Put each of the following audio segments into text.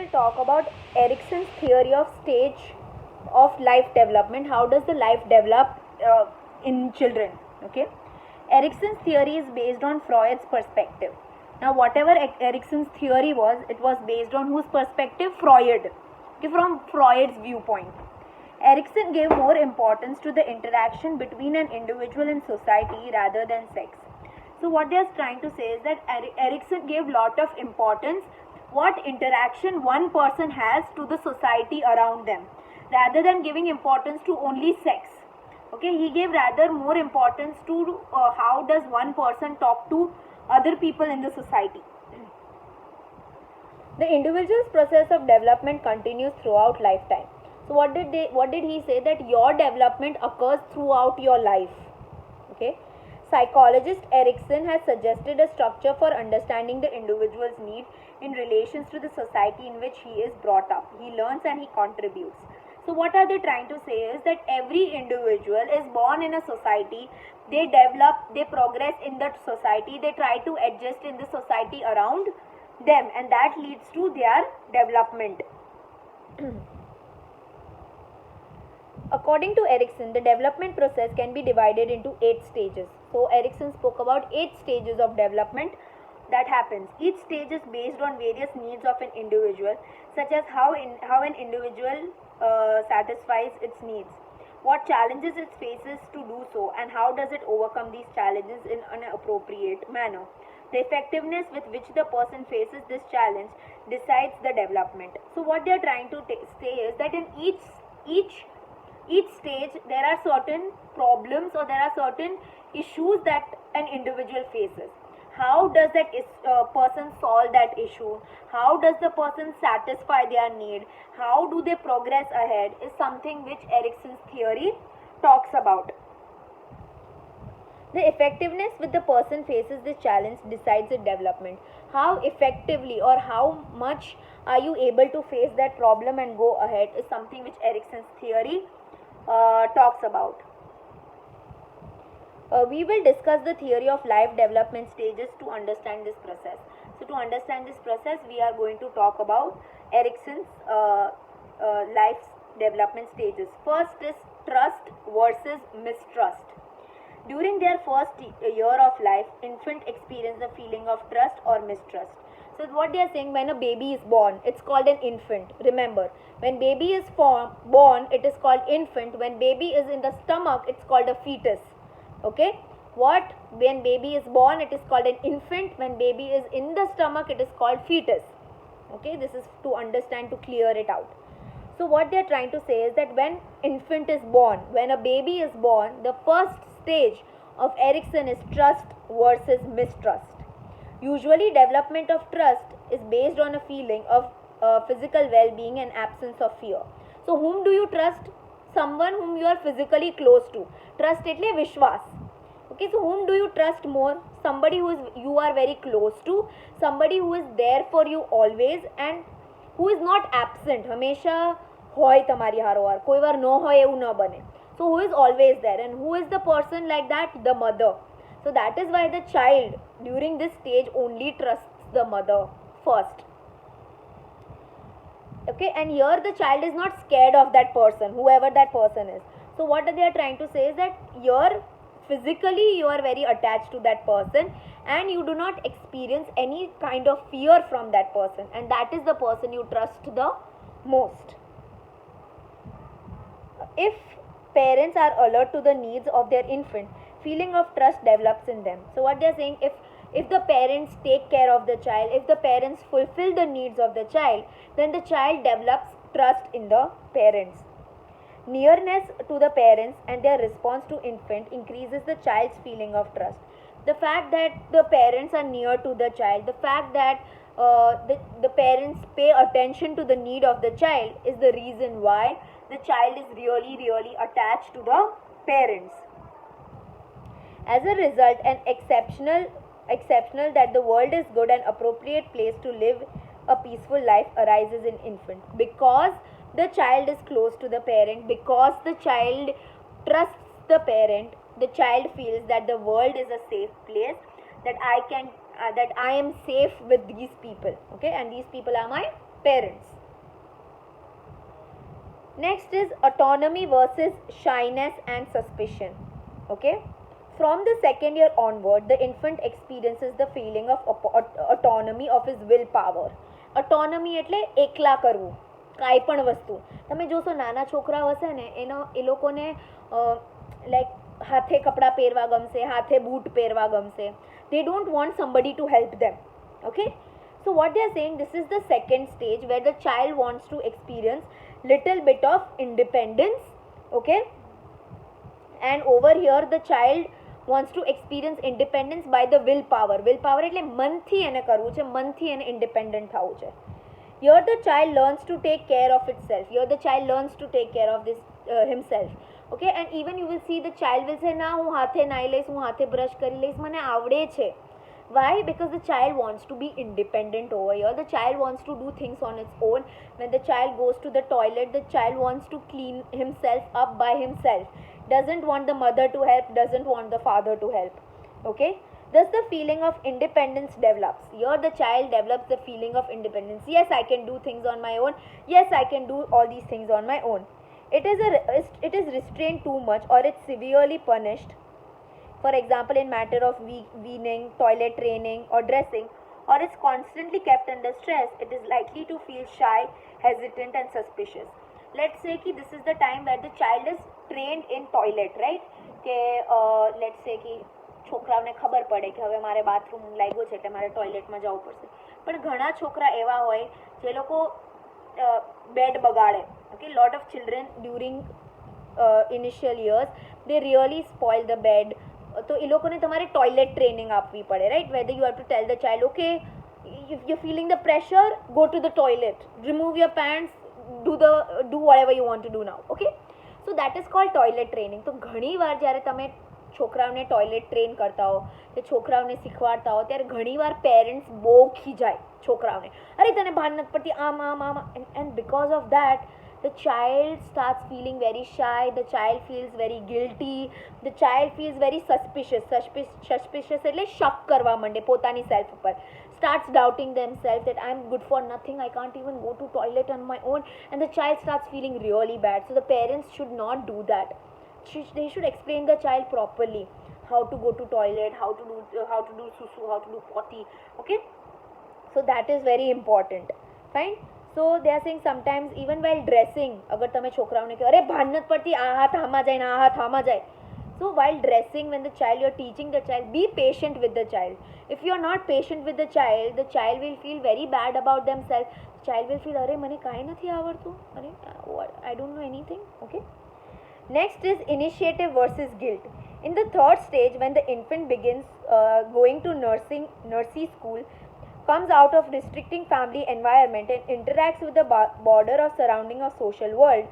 will talk about Erikson's theory of stage of life development. How does the life develop in children? Okay, Erikson's theory is based on Freud's perspective. Now, whatever Erikson's theory was, it was based on whose perspective? Freud. Okay, from Freud's viewpoint. Erikson gave more importance to the interaction between an individual and society rather than sex. So what they are trying to say is that Erikson gave lot of importance what interaction one person has to the society around them, rather than giving importance to only sex. Okay, he gave rather more importance to how does one person talk to other people in the society. The individual's process of development continues throughout lifetime. So what did he say? That your development occurs throughout your life. Okay. Psychologist Erikson has suggested a structure for understanding the individual's need in relations to the society in which he is brought up. He learns and he contributes. So what are they trying to say is that every individual is born in a society, they develop, they progress in that society, they try to adjust in the society around them, and that leads to their development. According to Erikson, the development process can be divided into 8 stages. So Erikson spoke about 8 stages of development that happens. Each stage is based on various needs of an individual, such as how an individual satisfies its needs, what challenges it faces to do so, and how does it overcome these challenges in an appropriate manner. The effectiveness with which the person faces this challenge decides the development. So what they are trying to say is that in each stage there are certain problems or there are certain issues that an individual faces. How does that person solve that issue? How does the person satisfy their need? How do they progress ahead is something which Erikson's theory talks about. The effectiveness with the person faces this challenge decides its development. How effectively or how much are you able to face that problem and go ahead is something which Erikson's theory talks about. We will discuss the theory of life development stages to understand this process. So to understand this process, we are going to talk about Erikson's life development stages. First is trust versus mistrust. During their first year of life, infant experience the feeling of trust or mistrust. So what they are saying, when a baby is born, it's called an infant. Remember, when baby is born, it is called infant. When baby is in the stomach, it's called a fetus. Okay, when baby is born, it is called an infant. When baby is in the stomach, it is called fetus. Okay, this is to understand, to clear it out. So what they are trying to say is that when infant is born, when a baby is born, the first stage of Erikson is trust versus mistrust. Usually development of trust is based on a feeling of physical well-being and absence of fear. So whom do you trust? Someone whom you are physically close to. Trust એટલે વિશ્વાસ. Okay, so whom do you trust more? Somebody who you are very close to, somebody who is there for you always and who is not absent. હંમેશા હોય તમારી હારોહાર, કોઈ વાર ન હોય એવું ન બને. So who is always there, and who is the person like that? The mother. So that is why the child during this stage only trusts the mother first. Okay, and here the child is not scared of that person, whoever that person is. So what they are trying to say is that here physically you are very attached to that person and you do not experience any kind of fear from that person, and that is the person you trust the most. If parents are alert to the needs of their infant, feeling of trust develops in them. So what they are saying, if the parents take care of the child, if the parents fulfill the needs of the child, then the child develops trust in the parents. Nearness to the parents and their response to infant increases the child's feeling of trust. The fact that the parents are near to the child, the fact that the parents pay attention to the need of the child is the reason why the child is really attached to the parents. As a result, an exceptional that the world is good and appropriate place to live a peaceful life arises in infant, because the child is close to the parent, because the child trusts the parent. The child feels that the world is a safe place, that I am safe with these people. Okay, and these people are my parents. Next is autonomy versus shyness and suspicion. Okay. From the second year onward, the infant experiences the feeling of autonomy of his willpower. Autonomy એટલે એકલા કરવું કાંઈ પણ વસ્તુ. તમે જોશો નાના છોકરાઓ હશે ને એ લોકોને લાઈક હાથે કપડાં પહેરવા ગમશે, હાથે બૂટ પહેરવા ગમશે. They don't want somebody to help them. Okay. So what they are saying, this is the second stage where the child wants to experience little bit of independence. Okay. And over here the child wants to experience independence by the willpower. Willpower એટલે મનથી એને કરવું છે, મનથી એને independent થવું છે. Here the child learns to take care of itself. Here the child learns to take care of this himself. Okay. And even you will see the child will say, ના હું હાથે નાઈ લઈશ, હું હાથે બ્રશ કરી લઈશ, મને આવડે છે. Why? Because the child wants to be independent over here. The child wants to do things on its own. When the child goes to the toilet, the child wants to clean himself up by himself. Doesn't want the mother to help, doesn't want the father to help. Okay. Thus the feeling of independence develops. Here the child develops the feeling of independence. Yes, I can do things on my own. Yes, I can do all these things on my own. It is restrained too much, or it's severely punished. For example, in matter of weaning, toilet training or dressing, or is constantly kept under stress, it is likely to feel shy, hesitant and suspicious. Let's say कि this is the time where the child is trained in toilet, right? કે let's say कि છોકરાઓને ખબર પડે કે હવે મારે bathroom લાગ્યો છે એટલે મારે ટોયલેટમાં જવું પડશે. પણ ઘણા છોકરા એવા હોય જે લોકો બેડ બગાડે. Okay, lot of children during initial years they really spoil the bed. તો એ લોકોને તમારે ટોયલેટ ટ્રેનિંગ આપવી પડે, right? Whether you have to tell the child, okay if you're feeling the pressure, go to the toilet, remove your pants, do whatever you want to do now. Okay, so that is called toilet training. તો ઘણી વાર જ્યારે તમે છોકરાઓને toilet train કરતા હો કે છોકરાઓને શીખવાડતા હો ત્યારે ઘણીવાર પેરેન્ટ્સ બહુ ખીજાય છોકરાઓને, અરે તને ભાન નથી પડતી, આમ આમ આમ. and because of that the child starts feeling very shy, the child feels very guilty, the child feels very suspicious એટલે શક કરવા માંડે પોતાની સેલ્ફ ઉપર, starts doubting themselves that I'm good for nothing, I can't even go to toilet on my own, and the child starts feeling really bad. So the parents should not do that. They should explain the child properly how to go to toilet, how to do susu, how to do potty. Okay, so that is very important. Fine. So they are saying sometimes even while dressing, अगर તમે છોકરાઓને કહો અરે ભાન નથી પડતી, આ હાથ આમાં જાય ને આ હાથ આમાં જાય. So while dressing, when the child, you're teaching the child, be patient with the child. If you're not patient with the child will feel very bad about themselves. The child will feel અરે મને કાંઈ નથી આવડતું, અરે I don't know anything. Okay. Next is initiative versus guilt. In the third stage, when the infant begins going to nursery school, comes out of restricting family environment and interacts with the border of surrounding of social world,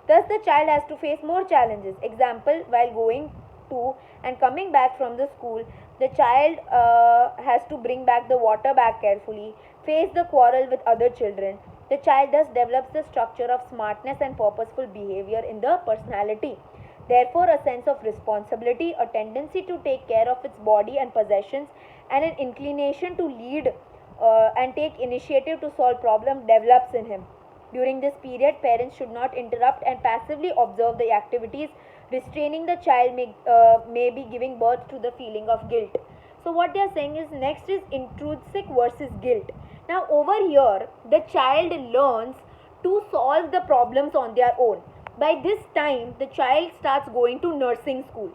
thus the child has to face more challenges. Example, while going to and coming back from the school, the child has to bring back the water bag carefully, face the quarrel with other children. The child thus develops the structure of smartness and purposeful behavior in the personality. Therefore, a sense of responsibility, a tendency to take care of its body and possessions, and an inclination to lead and take initiative to solve problems develops in him. During this period, parents should not interrupt and passively observe the activities. Restraining the child may be giving birth to the feeling of guilt. So what they are saying is, next is intrinsic versus guilt. Now over here, the child learns to solve the problems on their own. By this time, the child starts going to nursing school.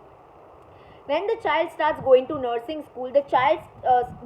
When the child starts going to nursing school, the child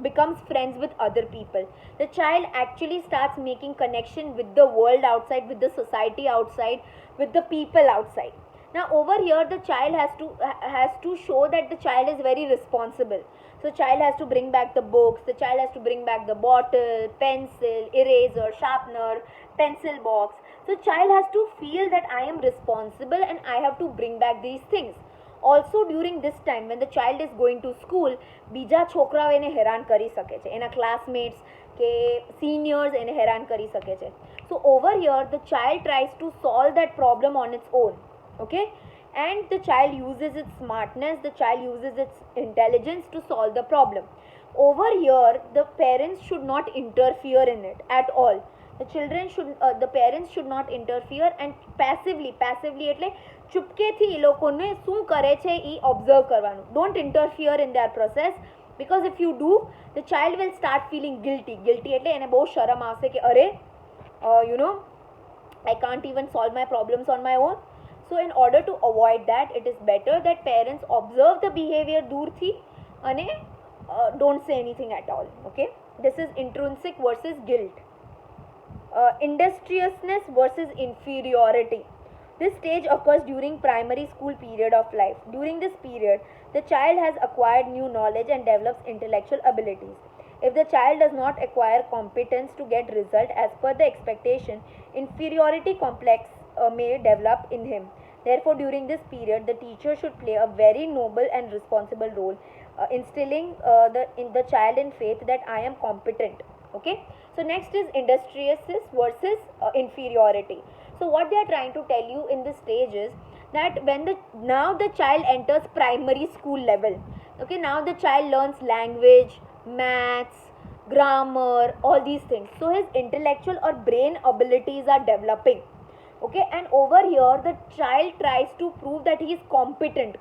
becomes friends with other people. The child actually starts making connection with the world outside, with the society outside, with the people outside. Now over here, the child has to show that the child is very responsible. So child has to bring back the books, the child has to bring back the bottle, pencil, eraser, sharpener, pencil box. So child has to feel that I am responsible and I have to bring back these things. Also during this time, when the child is going to school, બીજા છોકરાઓ એને હેરાન કરી શકે છે, એના classmates કે seniors એને હેરાન કરી શકે છે. So over here, the child tries to solve that problem on its own. Okay, and the child uses its smartness, the child uses its intelligence to solve the problem. Over here, the parents should not interfere in it at all. The parents should not interfere and passively એટલે ચૂપકેથી એ લોકોને શું કરે છે એ observe કરવાનું. Don't interfere in their process, because if you do, the child will start feeling guilty એટલે એને બહુ શરમ આવશે કે અરે I can't even solve my problems on my own. So in order to avoid that, it is better that parents observe the behavior durthi and don't say anything at all. Okay, this is intrinsic versus guilt. Industriousness versus inferiority. This stage occurs during primary school period of life. During this period, the child has acquired new knowledge and develops intellectual abilities. If the child does not acquire competence to get result as per the expectation, inferiority complex may develop in him. Therefore, during this period, the teacher should play a very noble and responsible role, instilling in the child in faith that I am competent. Okay. So next is industriousness versus inferiority. So what they are trying to tell you in this stage is that now the child enters primary school level. Okay. Now the child learns language, maths, grammar, all these things. So his intellectual or brain abilities are developing. Okay, and over here the child tries to prove that he is competent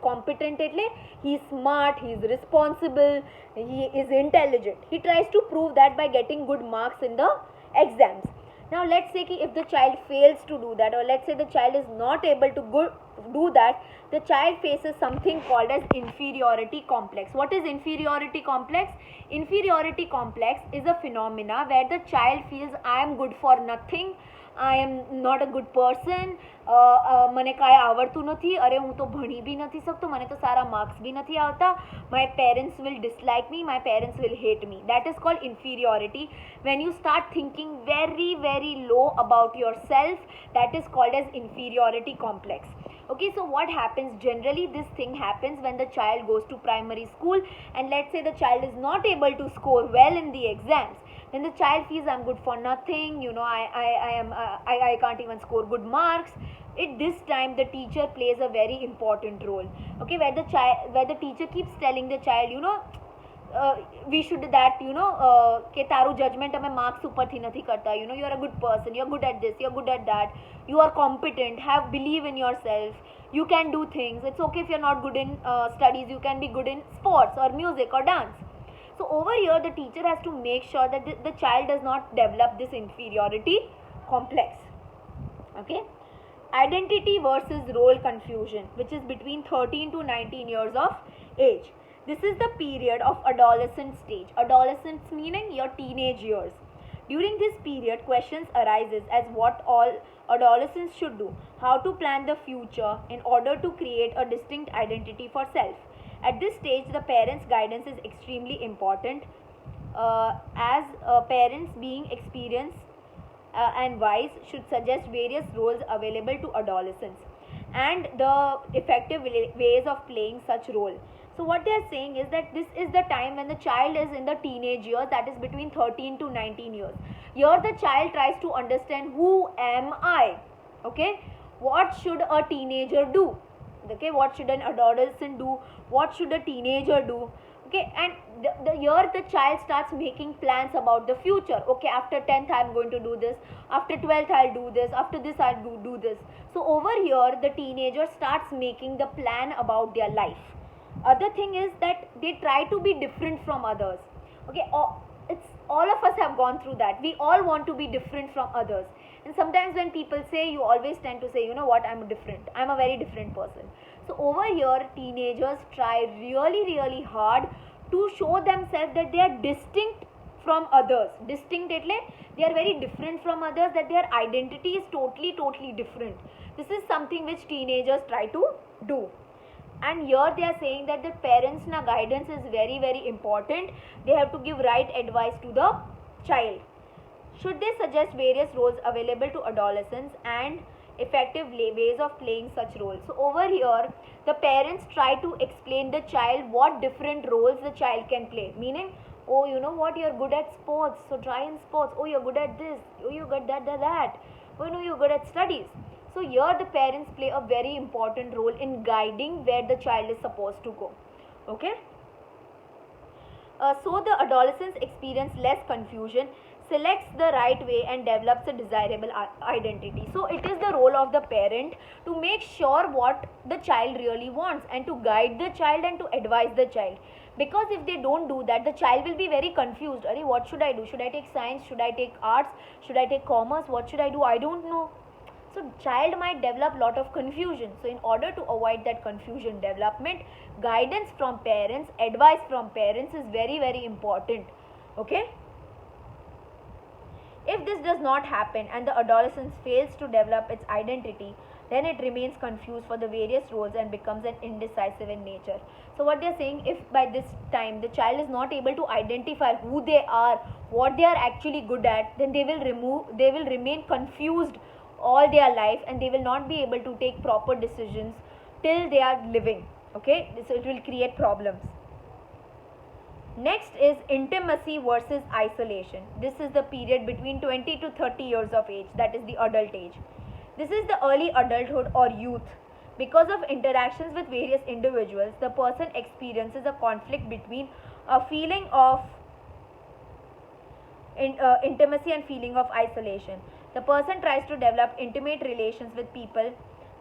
એટલે he is smart, he is responsible, he is intelligent. He tries to prove that by getting good marks in the exams. Now let's say if the child fails to do that, or let's say the child is not able to do that, the child faces something called as inferiority complex. What is inferiority complex? Inferiority complex is a phenomena where the child feels I am good for nothing, I am not a good person, મને કાંઈ આવડતું નથી, અરે હું તો ભણી બી નથી શકતો, મને તો સારા માર્ક્સ બી નથી આવતા, my parents will dislike me, my parents will hate me. That is called inferiority. When you start thinking very very low about yourself, that is called as inferiority complex. Okay, so what happens generally, this thing happens when the child goes to primary school, and let's say the child is not able to score well in the exams. Then the child feels I'm good for nothing, I can't even score good marks. At this time the teacher plays a very important role. Okay, where the teacher keeps telling the child, we should that કે તારું judgement અમે marks ઉપરથી નથી કરતા, you are a good person, you're good at this, you're good at that, you are competent, believe in yourself, you can do things. It's okay if you're not good in studies, you can be good in sports or music or dance. So over here the teacher has to make sure that the child does not develop this inferiority complex. Okay, identity versus role confusion, which is between 13 to 19 years of age. This is the period of adolescent stage. Adolescence meaning your teenage years. During this period, questions arises as what all adolescents should do, how to plan the future in order to create a distinct identity for self. At this stage, the parents' guidance is extremely important, as parents being experienced and wise should suggest various roles available to adolescents and the effective ways of playing such role. So what they are saying is that this is the time when the child is in the teenage years, that is between 13 to 19 years. Here the child tries to understand who am I. Okay, what should a teenager do? Okay, what should an adolescent do? What should a teenager do? Okay, and here the child starts making plans about the future. Okay, after 10th I am going to do this, after 12th I'll do this, after this I'll do this. So over here the teenager starts making the plan about their life. Other thing is that they try to be different from others. Okay, it's all of us have gone through that. We all want to be different from others, and sometimes when people say, you always tend to say, what, I'm different, I'm a very different person. So over here teenagers try really really hard to show themselves that they are distinct from others. Distinct એટલે they are very different from others, that their identity is totally different. This is something which teenagers try to do. And here they are saying that the parents' guidance is very very important. They have to give right advice to the child. Should they suggest various roles available to adolescents and effective ways of playing such roles. So over here the parents try to explain the child what different roles the child can play, meaning, oh, you know what, you're good at sports, so try in sports. Oh, you're good at this, oh, you're good at that, oh, no, you're good at studies. So here the parents play a very important role in guiding where the child is supposed to go. Okay, so the adolescents experience less confusion selects the right way and develops a desirable identity. So it is the role of the parent to make sure what the child really wants and to guide the child and to advise the child, because if they don't do that, the child will be very confused. Arey, what should I do? Should I take science? Should I take arts? Should I take commerce? What should I do? I don't know. So child might develop lot of confusion. So in order to avoid that confusion development, guidance from parents, advice from parents is very, very important. Okay. If this does not happen and the adolescence fails to develop its identity, then it remains confused for the various roles and becomes an indecisive in nature. So what they are saying, if by this time the child is not able to identify who they are, what they are actually good at, then they will remain confused all their life, and they will not be able to take proper decisions till they are living. Okay, so it will create problems. Next is intimacy versus isolation. This is the period between 20 to 30 years of age, that is the adult age. This is the early adulthood or youth. Because of interactions with various individuals, the person experiences a conflict between a feeling of intimacy and feeling of isolation. The person tries to develop intimate relations with people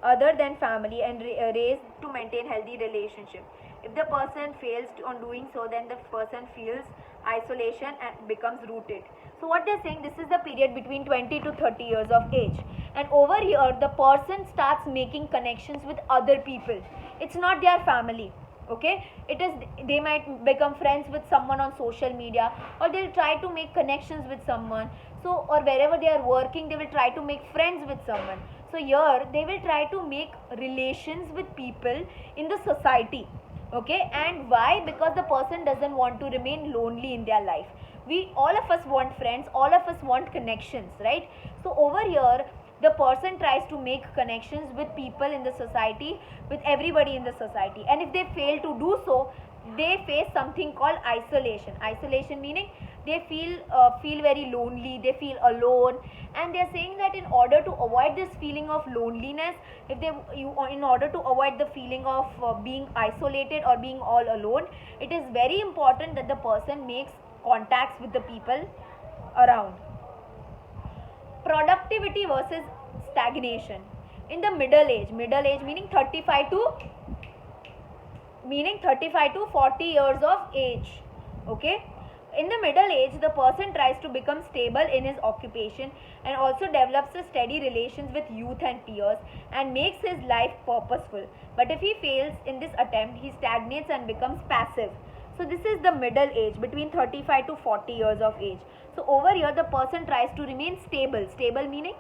other than family and raised to maintain healthy relationship. If the person fails on doing so, then the person feels isolation and becomes rooted. So what they're saying, this is the period between 20 to 30 years of age, and over here the person starts making connections with other people. It's not their family. Okay, it is, they might become friends with someone on social media, or they'll try to make connections with someone. So, or wherever they are working, they will try to make friends with someone. So here they will try to make relations with people in the society. Okay, and why? Because the person doesn't want to remain lonely in their life. We, all of us want friends, all of us want connections, right? So over here the person tries to make connections with people in the society, with everybody in the society, and if they fail to do so, they face something called isolation. Isolation meaning they feel very lonely, they feel alone, and they are saying that in order to avoid this feeling of loneliness, in order to avoid the feeling of being isolated or being all alone, it is very important that the person makes contacts with the people around. Productivity versus stagnation. In the middle age meaning 35 to 40 years of age. Okay, in the middle age, the person tries to become stable in his occupation and also develops a steady relations with youth and peers and makes his life purposeful. But if he fails in this attempt, he stagnates and becomes passive. So this is the middle age, between 35 to 40 years of age. So over here the person tries to remain stable. Stable meaning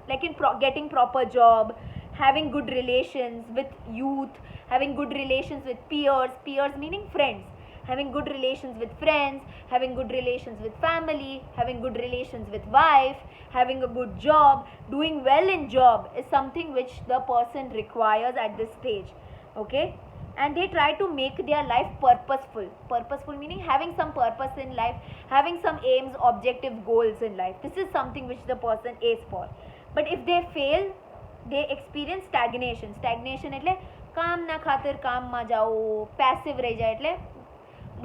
like in getting proper job, having good relations with youth, having good relations with peers. Peers meaning friends. Having good relations with friends, having good relations with family, having good relations with wife, having a good job, doing well in job is something which the person requires at this stage. Okay, and they try to make their life purposeful. Purposeful meaning having some purpose in life, having some aims, objective goals in life. This is something which the person aims for. But if they fail, they experience stagnation. Stagnation એટલે કામ ના ખાતર કામમાં જાઓ, passive રહી જાય, એટલે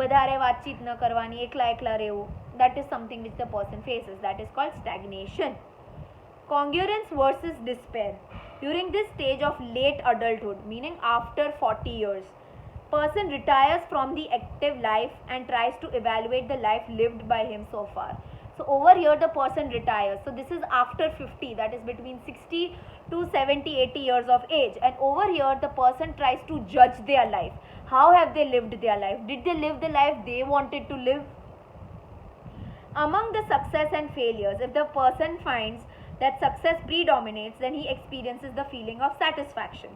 વધારે વાતચીત ન કરવાની, એકલા એકલા રહેવું. That is something which the person faces. That is called stagnation. Congruence versus despair. During this stage of late adulthood, meaning after 40 years, person retires from the active life and tries to evaluate the life lived by him so far. So over here the person retires. So this is after 50, that is between 60 to 70, 80 years of age. And over here the person tries to judge their life. How have they lived their life? Did they live the life they wanted to live? Among the success and failures, if the person finds that success predominates, then he experiences the feeling of satisfaction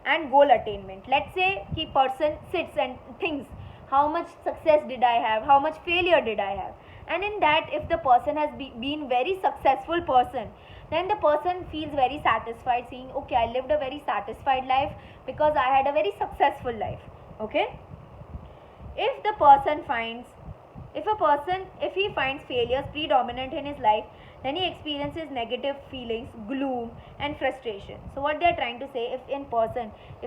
and goal attainment. Let's say the person sits and thinks, how much success did I have? How much failure did I have? And in that, if the person has been very successful person, then the person feels very satisfied, saying, okay, I lived a very satisfied life because I had a very successful life. Okay. If he finds failures predominant in his life, Then he experiences negative feelings, gloom, and frustration. So what they are trying to say, if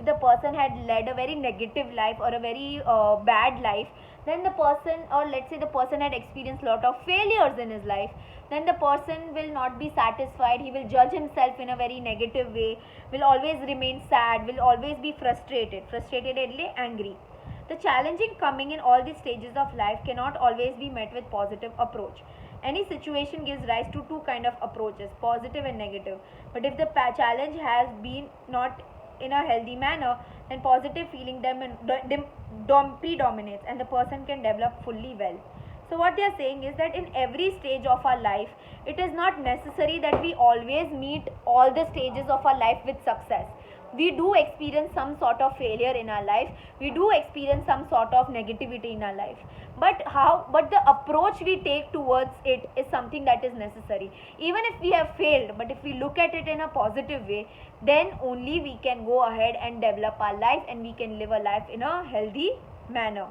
the person had led a very negative life or a very bad life, then the person, or let's say the person had experienced a lot of failures in his life, then the person will not be satisfied. He will judge himself in a very negative way, will always remain sad, will always be frustratedly angry. The challenging coming in all these stages of life cannot always be met with positive approach. Any situation gives rise to two kind of approaches, positive and negative. But if the challenge has been not in a healthy manner, then positive feeling predominates and the person can develop fully well. So what they are saying is that in every stage of our life, it is not necessary that we always meet all the stages of our life with success. We do experience some sort of failure in our life, we do experience some sort of negativity in our life, but the approach we take towards it is something that is necessary. Even if we have failed, but if we look at it in a positive way, then only we can go ahead and develop our life and we can live a life in a healthy manner.